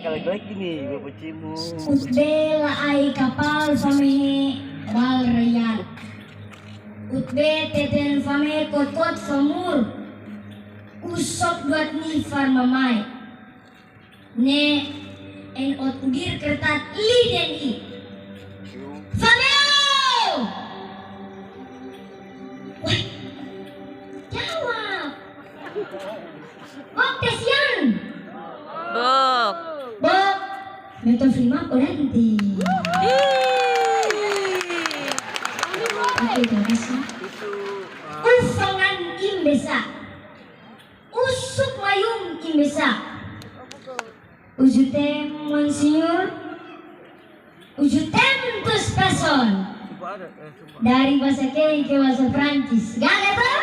Kalau gini, bapak cimu. Utbela ay kapal fame bal rayat. Utbe teten fame kot famur. Usok duat ni farmamay. Ne en otgir kertat liden i. Fameo! Wah, jawab. Oke siang. Bok. Bok, meto firma ko nanti. Oke, terima kasih. Ufangan imbesa. Usuk mayung imbesa. Ujutem monsignor. Ujutem tus person. Dari bahasa Kei ke bahasa Prancis. Gak ada?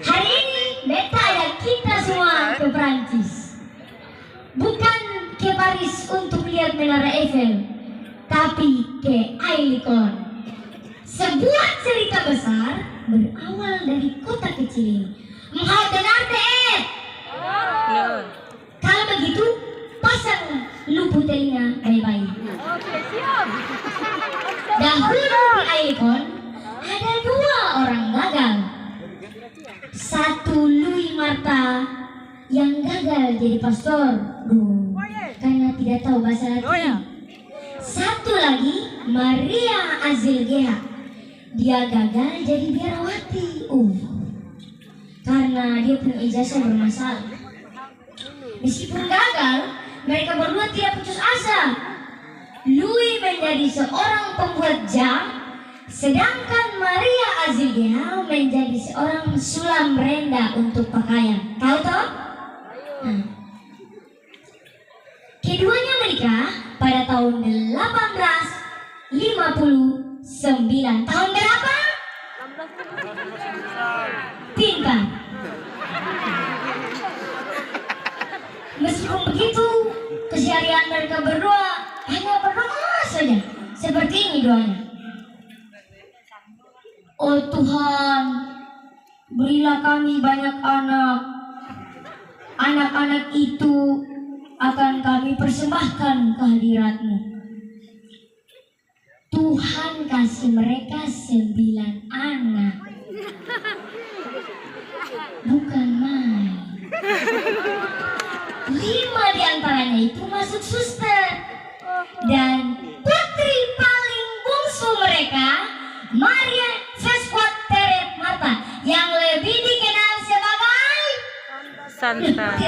Hari ini beta ajak kita semua ke Prancis. Bukan ke Paris untuk lihat Menara Eiffel, tapi ke Ailikon. Sebuah cerita besar berawal dari kota kecil ini. Mau dengar deh? Kalau begitu, pasang luput telinga baik-baik. Dahulu di Ailikon ada dua orang gagal. Satu Louis Marta yang gagal jadi pastor karena tidak tahu bahasa Latin. Satu lagi Maria Azilgeha, dia gagal jadi biarawati karena dia punya ijazah bermasalah. Meskipun gagal, mereka berdua tidak putus asa. Louis menjadi seorang pembuat jam, sedangkan Maria Azilgeha menjadi seorang sulam renda untuk pakaian. Tahu toh? Keduanya menikah pada tahun 1859. Tahun berapa? Pintar. Meskipun begitu, keseharian mereka berdua hanya berdoa saja. Seperti ini doanya. Oh Tuhan, berilah kami banyak anak. Anak-anak itu akan kami persembahkan kehadirat-Mu. Tuhan kasih mereka 9 anak. Bukan main. 5 diantaranya itu masuk suster. Dan putri paling bungsu mereka, Maria Vesquat Teret Marta, yang lebih dikenal sebagai Santa.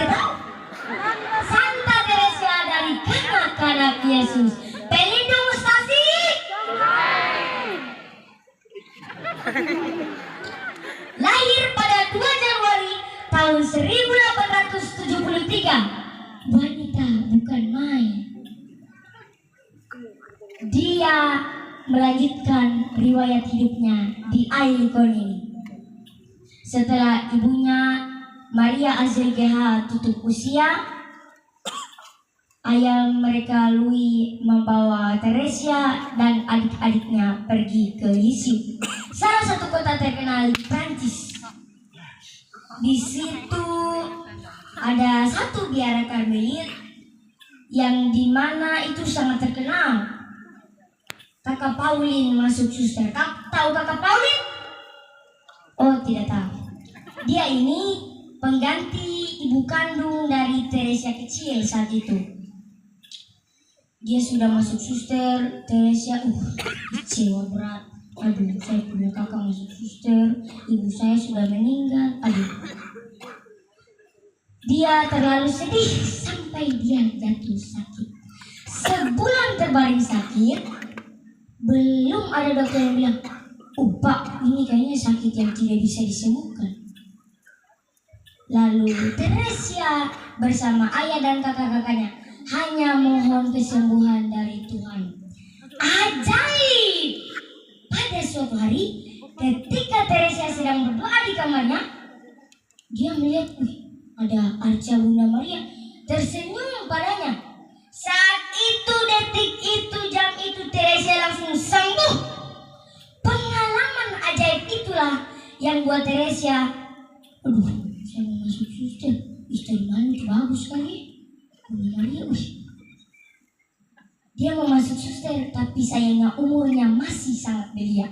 Santa Teresa dari kanak-kanak Yesus. Pelindung Stasi. Lahir pada 2 Januari tahun 1873. Wanita bukan main. Dia melanjutkan riwayat hidupnya di Ailikon ini. Setelah ibunya Maria Azilgeha tutup usia, ayah mereka Louis membawa Teresia dan adik-adiknya pergi ke Lisieux, salah satu kota terkenal di Prancis. Di situ ada satu biara Karmelit yang dimana itu sangat terkenal. Kakak Pauline masuk suster. Tahu Kakak Pauline? Oh, tidak tahu. Dia ini pengganti ibu kandung dari Teresia kecil saat itu. Dia sudah masuk suster. Teresia kecewa berat. Aduh, saya punya kakak masuk suster, ibu saya sudah meninggal. Aduh, dia terlalu sedih sampai dia jatuh sakit. Sebulan terbaring sakit, belum ada dokter yang bilang, Pak, ini kayaknya sakit yang tidak bisa disembuhkan. Lalu Teresia bersama ayah dan kakak-kakaknya hanya mohon kesembuhan dari Tuhan. Ajaib! Pada suatu hari, ketika Teresia sedang berdoa di kamarnya, dia melihat, ada arca Bunda Maria tersenyum padanya. Saat itu, detik itu, jam itu, Teresia langsung sembuh. Pengalaman ajaib itulah yang buat Teresia, saya mau masuk suster. suster mana itu bagus sekali. Dia, dia mau masuk suster, tapi sayangnya umurnya masih sangat belia.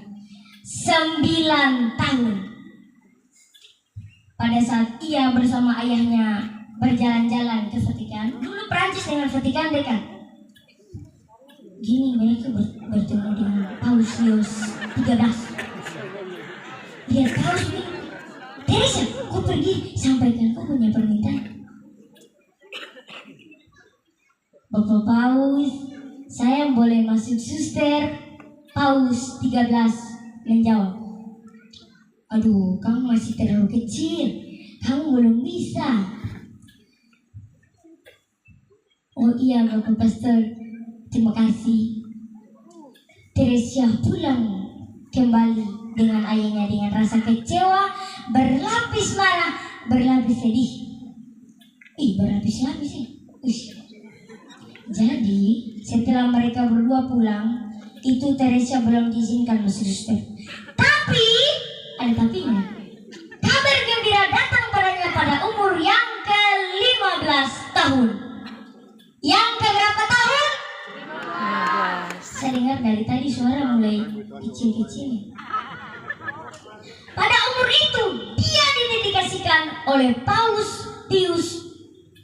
9 tahun. Pada saat ia bersama ayahnya berjalan-jalan ke Vatikan, dulu Prancis dengan Vatikan dekat. Gini mereka bertemu dengan Paus Pius 13. Dia tahu sih, Teresa, kau pergi sampaikan kau punya permintaan. Bapak Paus, saya boleh masuk suster? Paus 13 menjawab, aduh, kamu masih terlalu kecil, kamu belum bisa. Oh iya Bapak Pastor, terima kasih. Teresia pulang kembali dengan ayahnya dengan rasa kecewa, berlapis marah, berlapis sedih. Berlapis-lapis sih. Jadi setelah mereka berdua pulang, itu Teresia belum diizinkan masuk suster. Tapi ada tapinya. Kabar gembira datang padanya pada umur yang ke-15 tahun. Yang ke-berapa tahun? 15. Saya dengar dari tadi suara mulai kecil-kecil. Pada umur itu dia didedikasikan oleh Paus Pius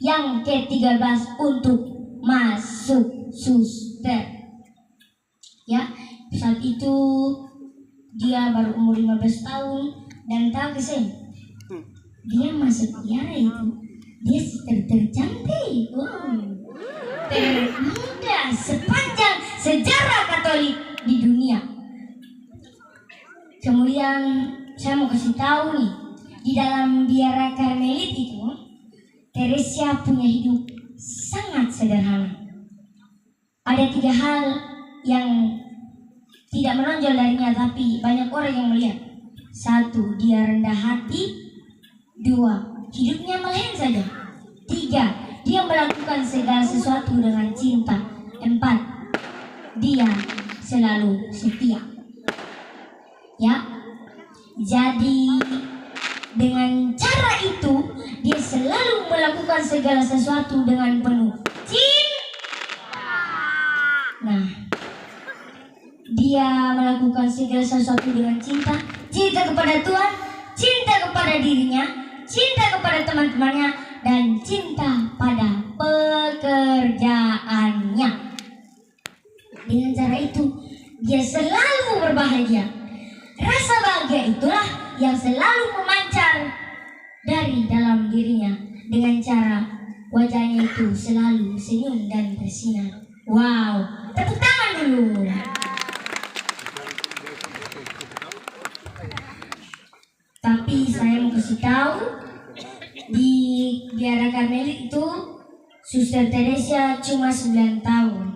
yang ke-13 untuk masuk suster. Ya, saat itu dia baru umur 15 tahun dan tahu kesan. Dia masuk tiara itu, dia suster tercantik. Termuda sepanjang sejarah Katolik di dunia. Kemudian saya mau kasih tahu nih, di dalam biara Karmelit itu Teresia punya hidup sangat sederhana. Ada 3 hal yang tidak menonjol darinya, tapi banyak orang yang melihat. 1, dia rendah hati. 2, hidupnya meleleh saja. 3, dia melakukan segala sesuatu dengan cinta. 4, dia selalu setia. Ya, jadi dengan cara itu dia selalu melakukan segala sesuatu dengan penuh cinta. Nah, dia melakukan segala sesuatu dengan cinta. Cinta kepada Tuhan, cinta kepada dirinya, cinta kepada teman-temannya, dan cinta pada pekerjaannya. Dengan cara itu dia selalu berbahagia. Rasa bahagia itulah yang selalu memancar dari dalam dirinya. Dengan cara wajahnya itu selalu senyum dan bersinar. Wow, tepuk tangan dulu. Tapi saya mau kasih tahu, di biara Karmelit itu Suster Teresia cuma 9 tahun.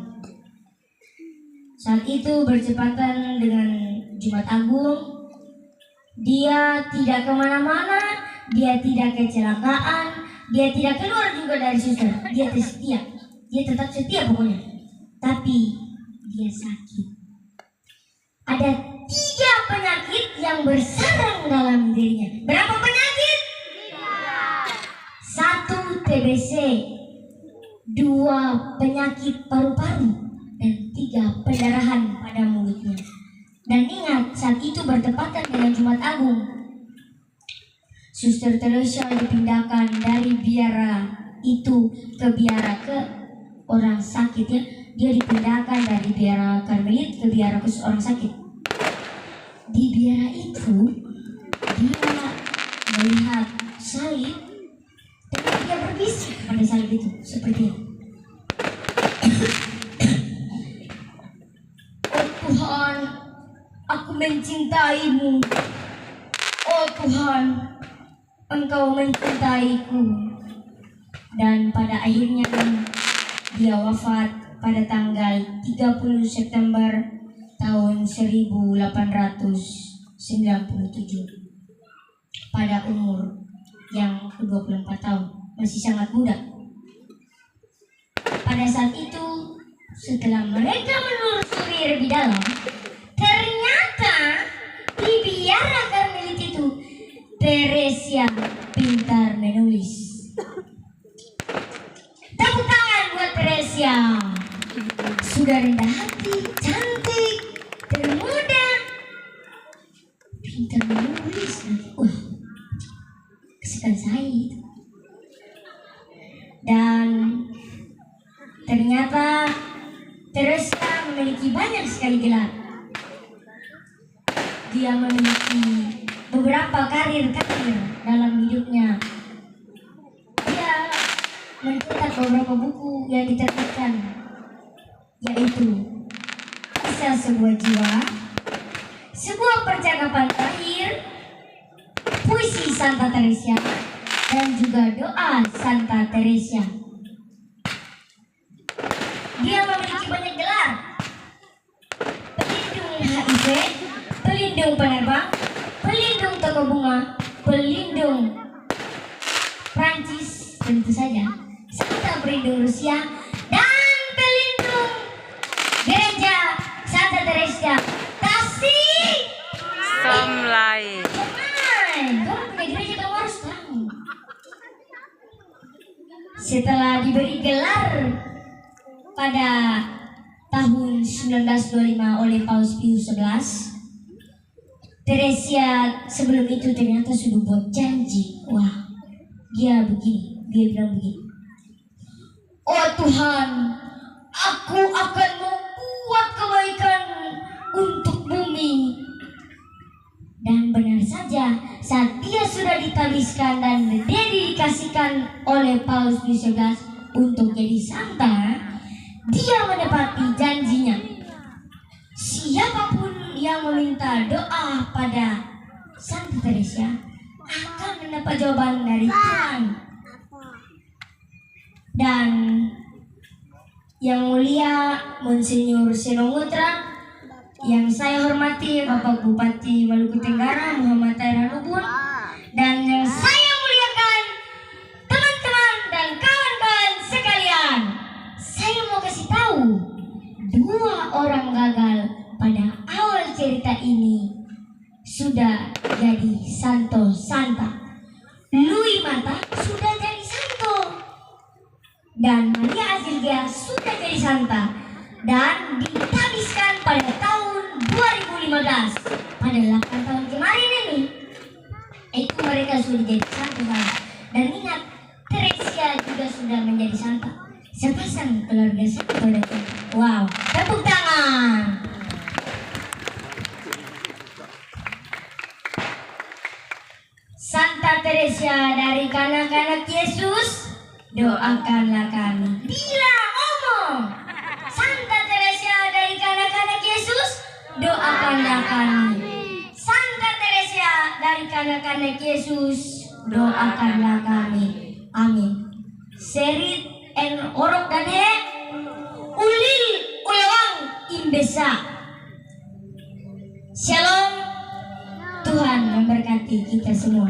Saat itu bertepatan dengan Jumat Agung. Dia tidak kemana-mana, dia tidak kecelakaan, dia tidak keluar juga dari suster. Dia setia, dia tetap setia pokoknya. Tapi dia sakit. Ada 3 penyakit yang bersarang dalam dirinya. Berapa penyakit? 1 TBC, 2 penyakit paru-paru, dan 3 pendarahan pada mulutnya. Dan ingat, saat itu bertepatan dengan Jumat Agung. Suster Teresia dipindahkan dari biara itu ke biara ke orang sakit ya. Dia dipindahkan dari biara Karmelit ke biara khusus orang sakit. Di biara itu dia melihat salib dan dia berbisik pada salib itu seperti ini. Oh Tuhan, aku mencintaimu. Oh Tuhan, Engkau mencintaiku. Dan pada akhirnya dia wafat pada tanggal 30 September tahun 1897 pada umur yang ke-24 tahun. Masih sangat muda. Pada saat itu, setelah mereka menelusuri lebih dalam, ternyata di biara Karmelit itu Teresia pintar menulis. Teresia sudah rendah hati, cantik, termuda, pintar menulis. Wah, kesukaan saya itu. Dan ternyata Teresia memiliki banyak sekali gelar. Dia memiliki beberapa karir dalam hidupnya. Dia mencetak beberapa buku yang diterbitkan, yaitu Kisah Sebuah Jiwa, Sebuah Percakapan Terakhir, Puisi Santa Teresia, dan juga Doa Santa Teresia. Dia memiliki banyak gelar: pelindung HIV, pelindung penerbang, pelindung toko bunga, pelindung Prancis tentu saja, serta pelindung Rusia, dan pelindung gereja Santa Teresia Tasik. Somlai. Kamu punya gereja, kamu harus tahu. Setelah diberi gelar pada tahun 1925 oleh Paus Pius XI, Teresia sebelum itu ternyata sudah buat janji. Wah, dia bilang begini. Oh Tuhan, aku akan membuat kebaikan untuk bumi. Dan benar saja, saat dia sudah ditabiskan dan dia dikasihkan oleh Paus Pius XI untuk jadi santa, dia menepati janjinya. Siapapun yang meminta doa pada Santa Teresia akan mendapat jawaban dari Tuhan. Dan yang mulia Monsinyur Senomutra, yang saya hormati Bapak Bupati Maluku Tenggara Muhammad Tahir Hanubun, dan yang saya muliakan teman-teman dan kawan-kawan sekalian, saya mau kasih tahu, dua orang gagal pada awal cerita ini sudah jadi santo santa. Louis Mata sudah jadi santo, dan Maria Azilgia sudah jadi santa, dan ditabiskan pada tahun 2015. Pada 8 tahun kemarin ini, itu mereka sudah jadi santo santa. Dan ingat, Teresia juga sudah menjadi santa. Sepasang keluarga santo datang. Wow, tepuk tangan. Santa Teresia dari kanak-kanak Yesus, doakanlah kami. Bila ngomong, Santa Teresia dari kanak-kanak Yesus, doakanlah kami. Santa Teresia dari kanak-kanak Yesus, doakanlah kami. Amin. Serit en orok dan he, ulil ulewang imbesa. Shalom. Tuhan memberkati kita semua.